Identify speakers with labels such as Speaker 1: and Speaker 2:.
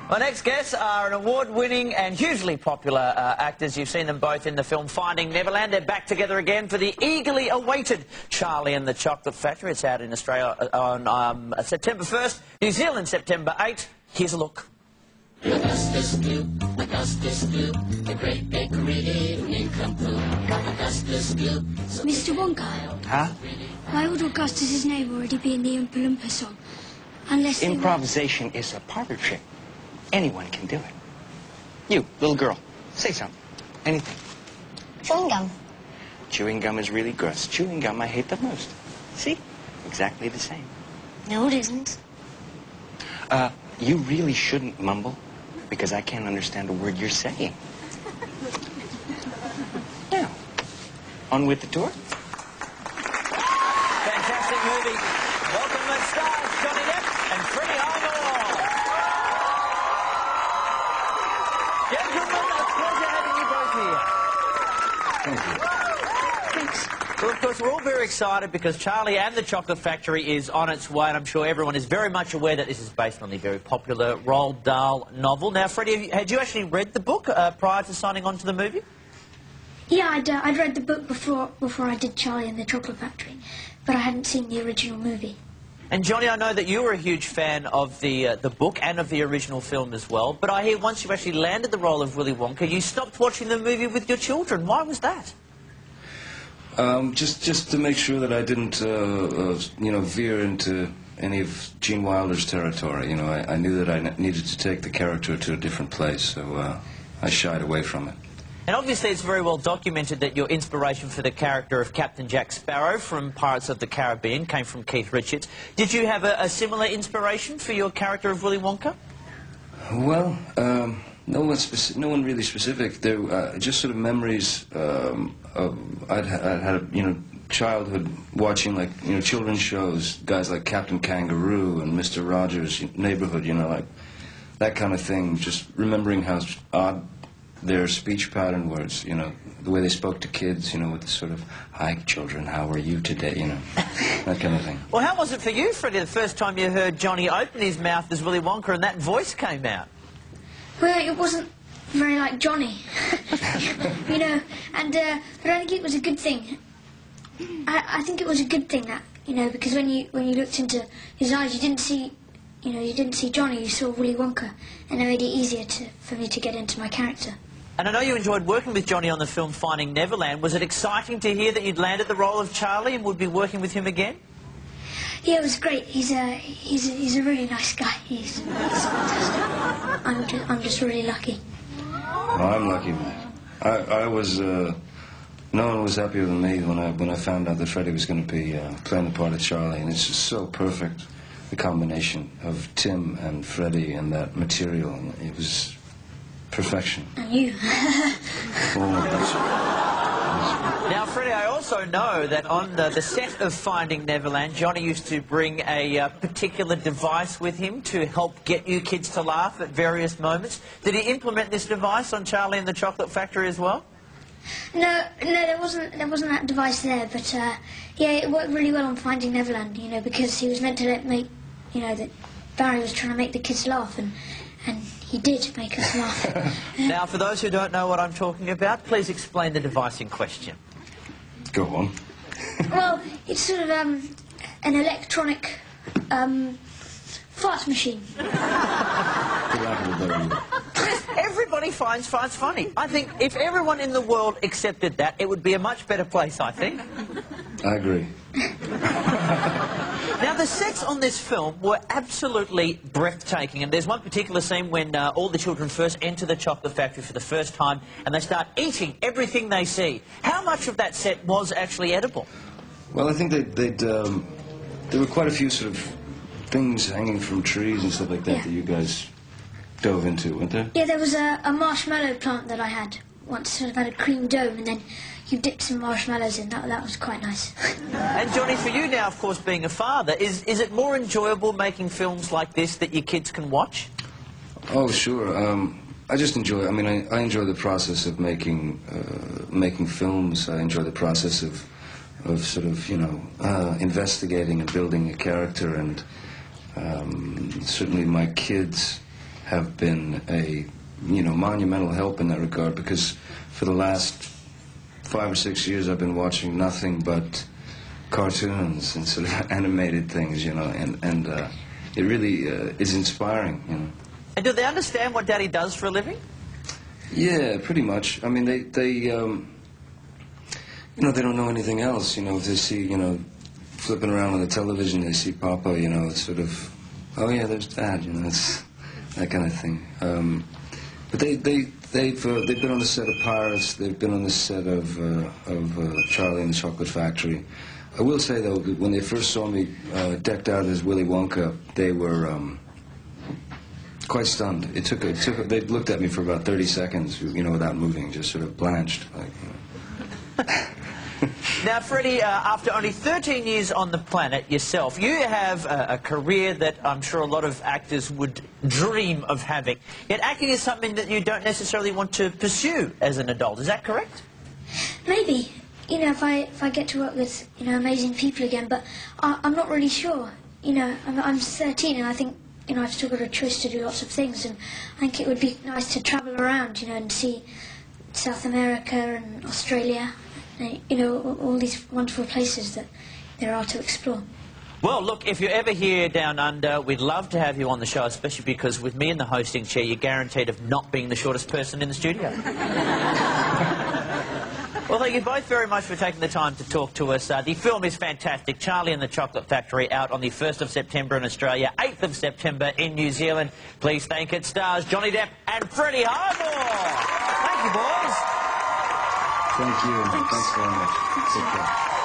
Speaker 1: My next guests are an award-winning and hugely popular actors. You've seen them both in the film Finding Neverland. They're back together again for the eagerly awaited Charlie and the Chocolate Factory. It's out in Australia on September 1st, New Zealand September 8th. Here's a look.
Speaker 2: Augustus Gloop, Augustus Gloop, the great bakery evening complete. Augustus Gloop.
Speaker 3: Mr. Wonka?
Speaker 4: Huh?
Speaker 3: Why would Augustus's name already be in the Oompa Loompa song? Unless
Speaker 4: Improvisation is a parlor trick. Anyone can do it. You, little girl, say something. Anything.
Speaker 3: Chewing gum.
Speaker 4: Chewing gum is really gross. Chewing gum I hate the most. See? Exactly the same.
Speaker 3: No, it isn't.
Speaker 4: You really shouldn't mumble, because I can't understand a word you're saying. Now, on with the tour.
Speaker 1: Fantastic movie. Welcome the stars, Johnny Depp and Freddie Highmore. Gentlemen, a pleasure having you both here.
Speaker 4: Thank you.
Speaker 3: Thanks.
Speaker 1: Well, of course, we're all very excited because Charlie and the Chocolate Factory is on its way, and I'm sure everyone is very much aware that this is based on the very popular Roald Dahl novel. Now, Freddie, had you actually read the book prior to signing on to the movie?
Speaker 3: Yeah, I'd read the book before I did Charlie and the Chocolate Factory, but I hadn't seen the original movie.
Speaker 1: And Johnny, I know that you were a huge fan of the book and of the original film as well, but I hear once you actually landed the role of Willy Wonka, you stopped watching the movie with your children. Why was that?
Speaker 5: Just to make sure that I didn't, veer into any of Gene Wilder's territory. You know, I knew that I needed to take the character to a different place, so I shied away from it.
Speaker 1: And obviously it's very well documented that your inspiration for the character of Captain Jack Sparrow from Pirates of the Caribbean came from Keith Richards. Did you have a similar inspiration for your character of Willy Wonka?
Speaker 5: Well, no one really specific. There just sort of memories I'd had childhood watching children's shows, guys like Captain Kangaroo and Mr. Rogers' Neighborhood, like that kind of thing. Just remembering how odd their speech pattern was, the way they spoke to kids, with the sort of, "Hi, children, how are you today?" That kind of thing.
Speaker 1: Well, how was it for you, Freddie, the first time you heard Johnny open his mouth as Willy Wonka and that voice came out?
Speaker 3: Well, it wasn't very like Johnny, but I think it was a good thing. I think it was a good thing that, because when you looked into his eyes, you didn't see Johnny, you saw Willy Wonka, and it made it easier for me to get into my character.
Speaker 1: And I know you enjoyed working with Johnny on the film Finding Neverland. Was it exciting to hear that you'd landed the role of Charlie and would be working with him again?
Speaker 3: Yeah, it was great. He's a really nice guy. He's fantastic. I'm just really lucky.
Speaker 5: Well, I'm lucky, man. I was. No one was happier than me when I found out that Freddie was going to be playing the part of Charlie, and it's just so perfect, the combination of Tim and Freddie and that material. It was perfection.
Speaker 3: And you.
Speaker 1: Now, Freddie, I also know that on the set of Finding Neverland, Johnny used to bring a particular device with him to help get you kids to laugh at various moments. Did he implement this device on Charlie and the Chocolate Factory as well?
Speaker 3: No, there wasn't that device there, but yeah, it worked really well on Finding Neverland, because he was meant to that Barry was trying to make the kids laugh, and he did make us laugh.
Speaker 1: Now, for those who don't know what I'm talking about, please explain the device in question.
Speaker 5: Go on.
Speaker 3: Well, it's sort of an electronic fart machine.
Speaker 1: Everybody finds farts funny. I think if everyone in the world accepted that, it would be a much better place, I think.
Speaker 5: I agree.
Speaker 1: Now, the sets on this film were absolutely breathtaking, and there's one particular scene when all the children first enter the chocolate factory for the first time, and they start eating everything they see. How much of that set was actually edible?
Speaker 5: Well, I think there were quite a few sort of things hanging from trees and stuff like that that you guys dove into, weren't there?
Speaker 3: Yeah, there was a marshmallow plant that I had once, sort of had a cream dome, and then you dipped some marshmallows in. That was quite nice.
Speaker 1: And Johnny, for you now, of course, being a father, is it more enjoyable making films like this that your kids can watch?
Speaker 5: Oh, sure. I just enjoy. I mean, I enjoy the process of making films. I enjoy the process of sort of investigating and building a character, and certainly my kids have been a, you know, monumental help in that regard, because for the last 5 or 6 years I've been watching nothing but cartoons and sort of animated things, you know, and it really is inspiring, you know.
Speaker 1: And do they understand what Daddy does for a living?
Speaker 5: Yeah, pretty much. I mean, they you know, they don't know anything else, you know. If they see, you know, flipping around on the television, they see Papa, you know, it's sort of, oh yeah, there's Dad, you know, it's that kind of thing. But they've been on the set of Pirates. They've been on the set of Charlie and the Chocolate Factory. I will say though, that when they first saw me decked out as Willy Wonka, they were quite stunned. They looked at me for about 30 seconds, you know, without moving, just sort of blanched, like, you know.
Speaker 1: Now, Freddie, after only 13 years on the planet yourself, you have a career that I'm sure a lot of actors would dream of having. Yet acting is something that you don't necessarily want to pursue as an adult. Is that correct?
Speaker 3: Maybe, you know, if I get to work with, you know, amazing people again, but I'm not really sure. You know, I'm 13 and I think, you know, I've still got a choice to do lots of things, and I think it would be nice to travel around, you know, and see South America and Australia. You know, all these wonderful places that there are to explore.
Speaker 1: Well, look, if you're ever here down under, we'd love to have you on the show, especially because with me in the hosting chair, you're guaranteed of not being the shortest person in the studio. Well, thank you both very much for taking the time to talk to us. The film is fantastic. Charlie and the Chocolate Factory, out on the 1st of September in Australia, 8th of September in New Zealand. Please thank it stars Johnny Depp and Freddie Highmore. Thank you, boys.
Speaker 5: Thank you. Thanks very much. Take care.